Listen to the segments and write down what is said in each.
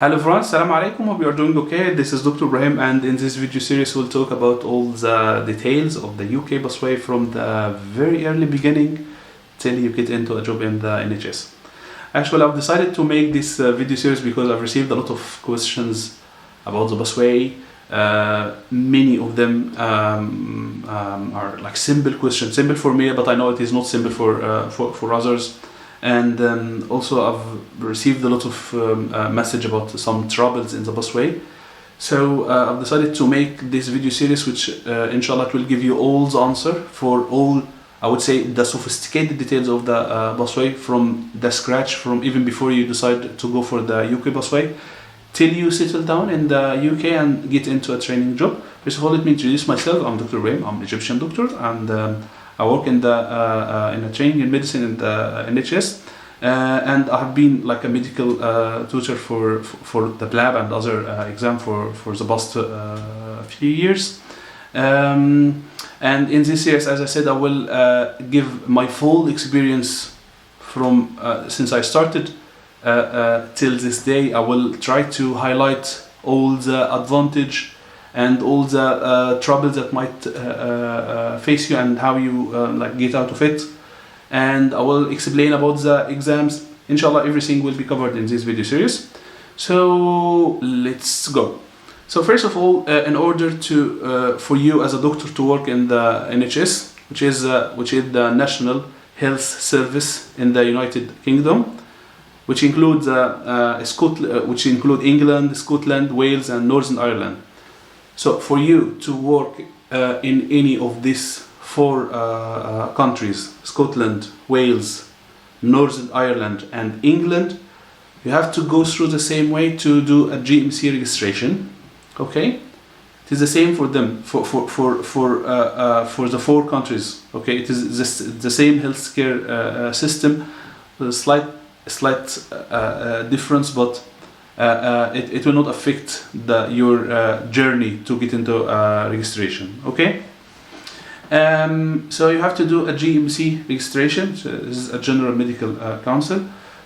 Hello everyone, Assalamu alaikum, hope you are doing okay. This is Dr. Ibrahim, and in this video series we'll talk about all the details of the UK busway from the very early beginning till you get into a job in the NHS. Actually, I've decided to make this video series because I've received a lot of questions about the busway. Many of them are like simple questions, simple for me, but I know it is not simple for others. And also I've received a lot of message about some troubles in the busway. So I've decided to make this video series, which inshallah it will give you all the answer for all, I would say, the sophisticated details of the busway from the scratch, from even before you decide to go for the UK busway till you settle down in the UK and get into a training job. First of all, let me introduce myself. I'm Dr. Ibrahim, I'm an Egyptian doctor, and I work in a training in medicine in the NHS, and I have been like a medical tutor for the PLAB and other exam for the past few years. And in this series, as I said, I will give my full experience from since I started till this day. I will try to highlight all the advantage and all the troubles that might face you and how you get out of it. And I will explain about the exams. Inshallah, everything will be covered in this video series. So let's go. So first of all, in order to for you as a doctor to work in the NHS, which is the National Health Service in the United Kingdom, which includes which include England, Scotland, Wales, and Northern Ireland. So for you to work in any of these four countries, Scotland, Wales, Northern Ireland, and England, you have to go through the same way to do a GMC registration. Okay, it is the same for them for the four countries. Okay, it is the same healthcare system, with a slight difference, but it will not affect your journey to get into registration. Okay, so you have to do a GMC registration. So this is a General Medical Council.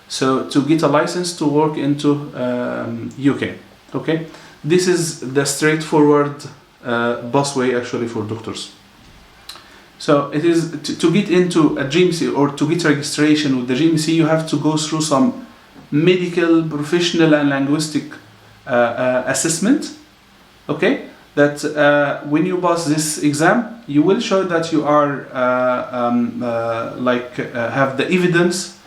So to get a license to work into UK. Okay, this is the straightforward busway actually for doctors. So it is to get into a GMC or to get registration with the GMC, you have to go through some medical, professional, and linguistic assessment. Okay, that when you pass this exam, you will show that you are have the evidence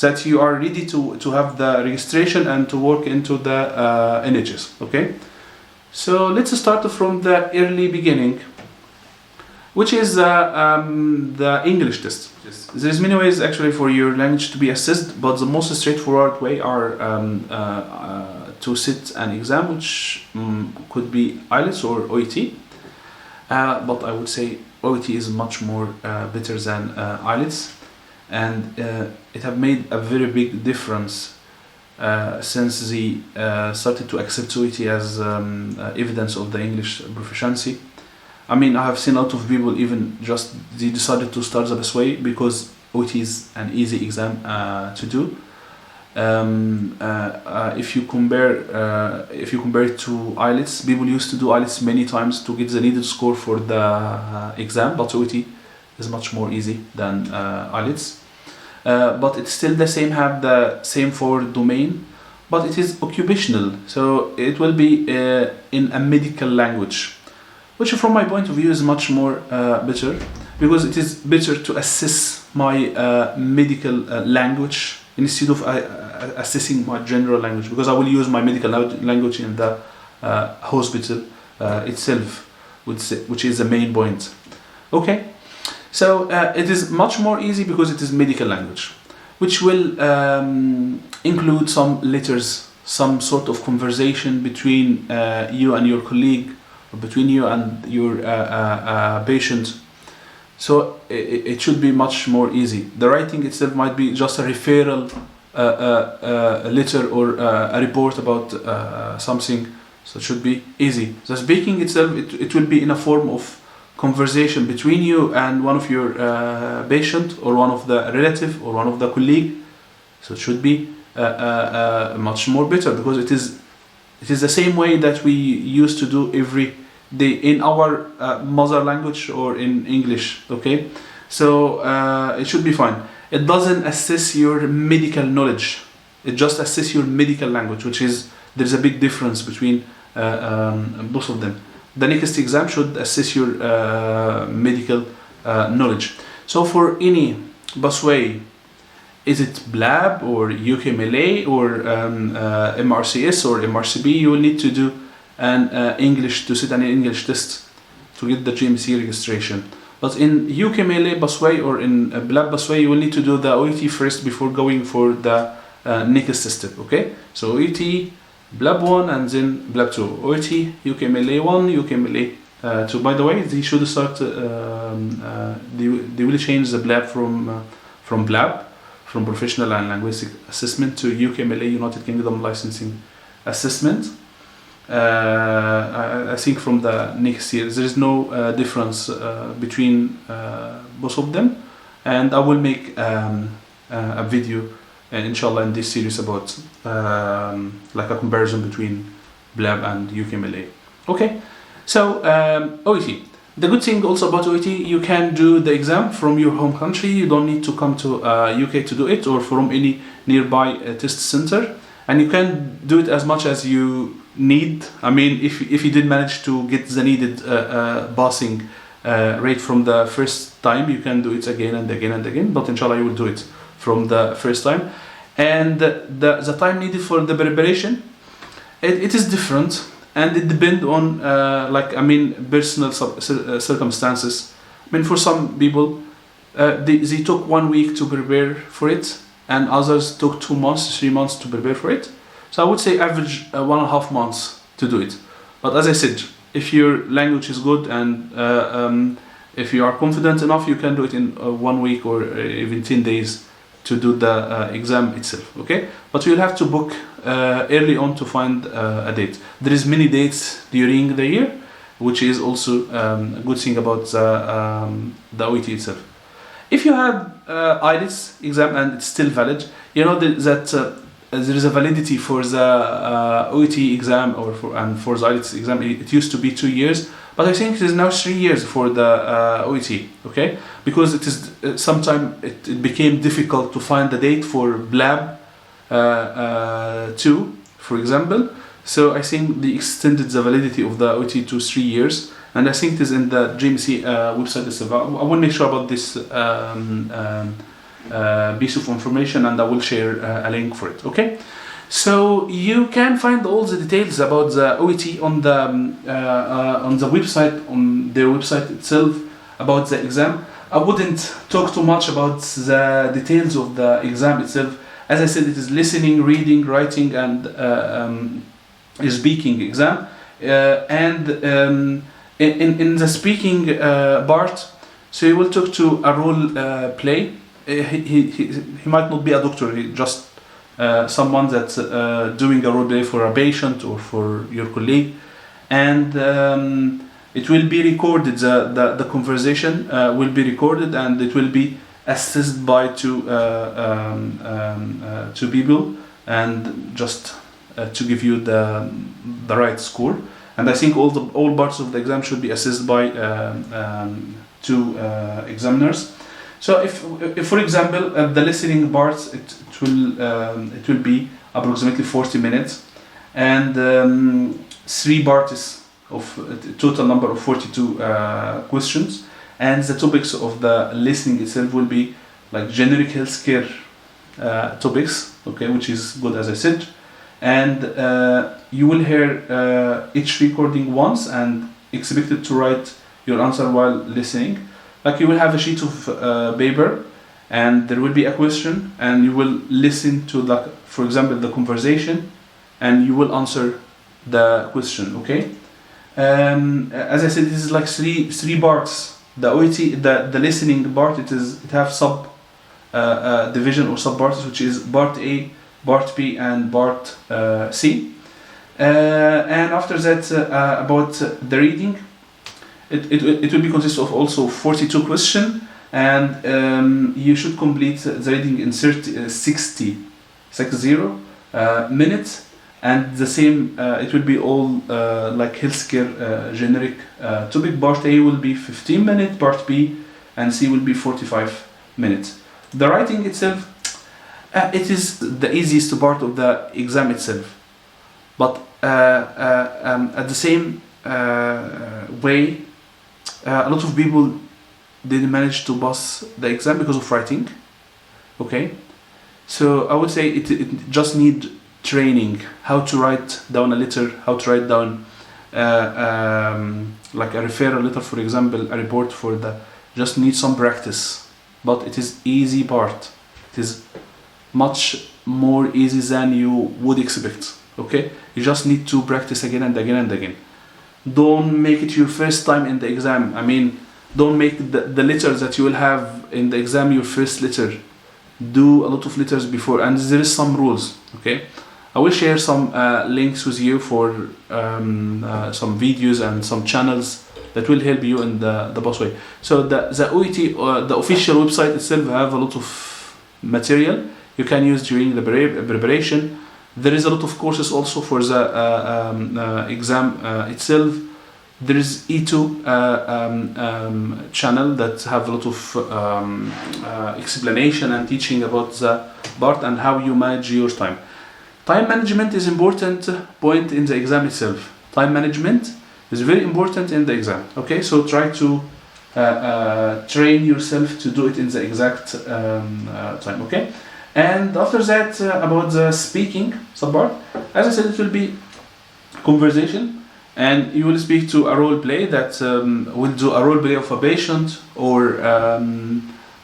that you are ready to have the registration and to work into the NHS. Okay, so let's start from the early beginning, which is the English test. There's many ways actually for your language to be assessed, but the most straightforward way are to sit an exam, which could be IELTS or OET. But I would say OET is much more better than IELTS, and it have made a very big difference since they started to accept OET as evidence of the English proficiency. I mean, I have seen a lot of people even just they decided to start this way because OET is an easy exam to do. If you compare it to IELTS, people used to do IELTS many times to get the needed score for the exam, but OET is much more easy than IELTS. But it's still the same, have the same forward domain, but it is occupational, so it will be in a medical language, which from my point of view is much more better, because it is better to assess my medical language instead of assessing my general language, because I will use my medical language in the hospital itself, which is the main point. Okay, so it is much more easy because it is medical language, which will include some letters, some sort of conversation between you and your colleague, or between you and your patient. So it should be much more easy. The writing itself might be just a referral letter or a report about something, so it should be easy. The speaking itself, it will be in a form of conversation between you and one of your patient, or one of the relative, or one of the colleague. So it should be much more better, because it is It is the same way that we used to do every day in our mother language or in English, okay? So it should be fine. It doesn't assess your medical knowledge. It just assesses your medical language, which is, there's a big difference between both of them. The next exam should assess your medical knowledge. So for any busway, is it PLAB or UKMLA or MRCS or MRCB, you will need to do an English, to sit an English test to get the GMC registration. But in UKMLA busway or in PLAB busway, you will need to do the OET first before going for the next step, okay? So OET, PLAB 1 and then PLAB 2. OET, UKMLA 1, UKMLA 2. By the way, they should start, they will change the PLAB from PLAB, from Professional and Linguistic Assessment, to UKMLA, United Kingdom Licensing Assessment. I think from the next year there is no difference between both of them, and I will make a video inshallah in this series about like a comparison between PLAB and UKMLA. Okay, so OET. The good thing also about OET, you can do the exam from your home country. You don't need to come to UK to do it, or from any nearby test center, and you can do it as much as you need. I mean, if you did manage to get the needed passing rate from the first time, you can do it again and again and again, but inshallah you will do it from the first time. And the time needed for the preparation, it is different, and it depends on personal circumstances. I mean, for some people they took 1 week to prepare for it, and others took 2 months, 3 months to prepare for it. So I would say average 1.5 months to do it. But as I said, if your language is good and if you are confident enough, you can do it in 1 week or even 10 days to do the exam itself, okay? But you'll have to book early on to find a date. There is many dates during the year, which is also a good thing about the OET itself. If you have IELTS exam and it's still valid, you know that there is a validity for the OET exam or for the IELTS exam. It used to be 2 years, but I think it is now 3 years for the OET, okay? Because it is sometimes it became difficult to find the date for PLAB 2, for example. So I think they extended the validity of the OET to 3 years, and I think it is in the GMC website itself. I will make sure about this piece of information, and I will share a link for it, okay? So you can find all the details about the OET on the website, on their website itself, about the exam. I wouldn't talk too much about the details of the exam itself. As I said, it is listening, reading, writing, and speaking exam. In the speaking part, so you will talk to a role play. He might not be a doctor, he just someone that's doing a role play for a patient or for your colleague, and it will be recorded. The conversation will be recorded, and it will be assessed by two people, and just to give you the right score. And I think all parts of the exam should be assessed by two examiners. So if for example the listening part, it will be approximately 40 minutes, and 3 parts of a total number of 42 questions, and the topics of the listening itself will be like generic healthcare topics, okay, which is good, as I said. And you will hear each recording once and expected to write your answer while listening. Like, you will have a sheet of paper, and there will be a question, and you will listen to, like, for example, the conversation, and you will answer the question, okay? As I said, this is like three parts. The OET, the listening part, it have sub division or sub parts, which is part A, part B, and part C. And after that, about the reading, it will be consist of also 42 questions, and you should complete the reading in 60 minutes. and the same, it will be all like healthcare generic. Topic part A will be 15 minutes, part B and C will be 45 minutes. The writing itself, it is the easiest part of the exam itself, but at the same way, a lot of people didn't manage to pass the exam because of writing. Okay, so I would say it just need training, how to write down a letter, how to write down like a referral letter, for example, a report for the, just need some practice. But it is easy part, it is much more easy than you would expect. Okay, you just need to practice again and again and again. Don't make it your first time in the exam. I mean, don't make the letters that you will have in the exam your first letter. Do a lot of letters before, and there is some rules. Okay, I will share some links with you for some videos and some channels that will help you in the best way. So the OET, the official website itself, have a lot of material you can use during the preparation. There is a lot of courses also for the exam itself. There is E2 channel that have a lot of explanation and teaching about the part and how you manage your time. Time management is important point in the exam itself. Time management is very important in the exam. Okay, so try to train yourself to do it in the exact time. Okay, and after that, about the speaking subpart, as I said, it will be conversation, and you will speak to a role play that will do a role play of a patient or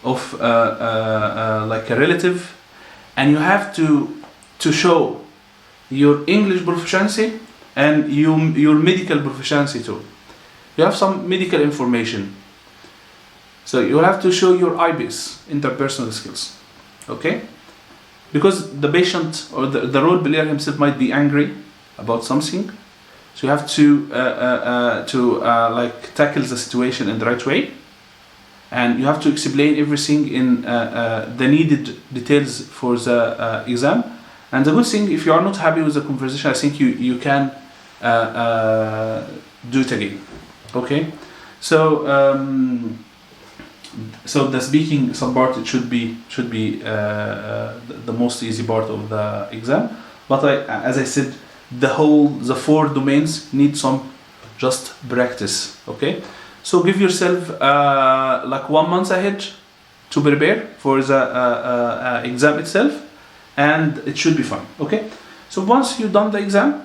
of like a relative, and you have to show your English proficiency and your medical proficiency too. You have some medical information, so you have to show your IBS, interpersonal skills. Okay, because the patient or the role player himself might be angry about something, so you have to like tackle the situation in the right way, and you have to explain everything in the needed details for the exam. And the good thing, if you are not happy with the conversation, I think you can do it again. Okay, so so the speaking subpart, it should be the most easy part of the exam. But as I said, the 4 domains need some just practice. Okay, so give yourself like 1 month ahead to prepare for the exam itself, and it should be fine. Okay, so once you've done the exam,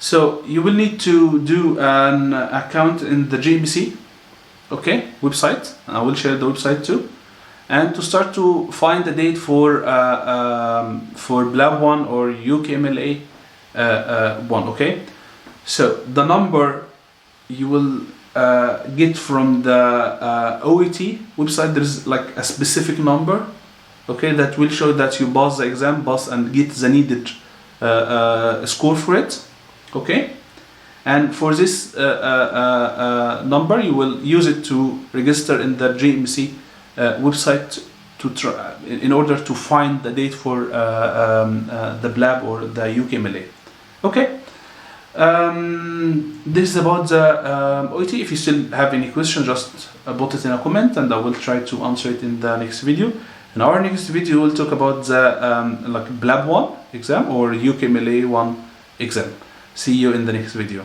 so you will need to do an account in the GMC, okay, website. I will share the website too, and to start to find a date for PLAB 1 or UKMLA 1. Okay, so the number you will get from the OET website, there is like a specific number, okay, that will show that you pass the exam, and get the needed score for it. Okay, and for this number, you will use it to register in the GMC website to try, in order to find the date for the PLAB or the UKMLA. Okay, this is about the OET. If you still have any question, just put it in a comment, and I will try to answer it in the next video. In our next video, we'll talk about the like PLAB 1 exam or UKMLA 1 exam. See you in the next video.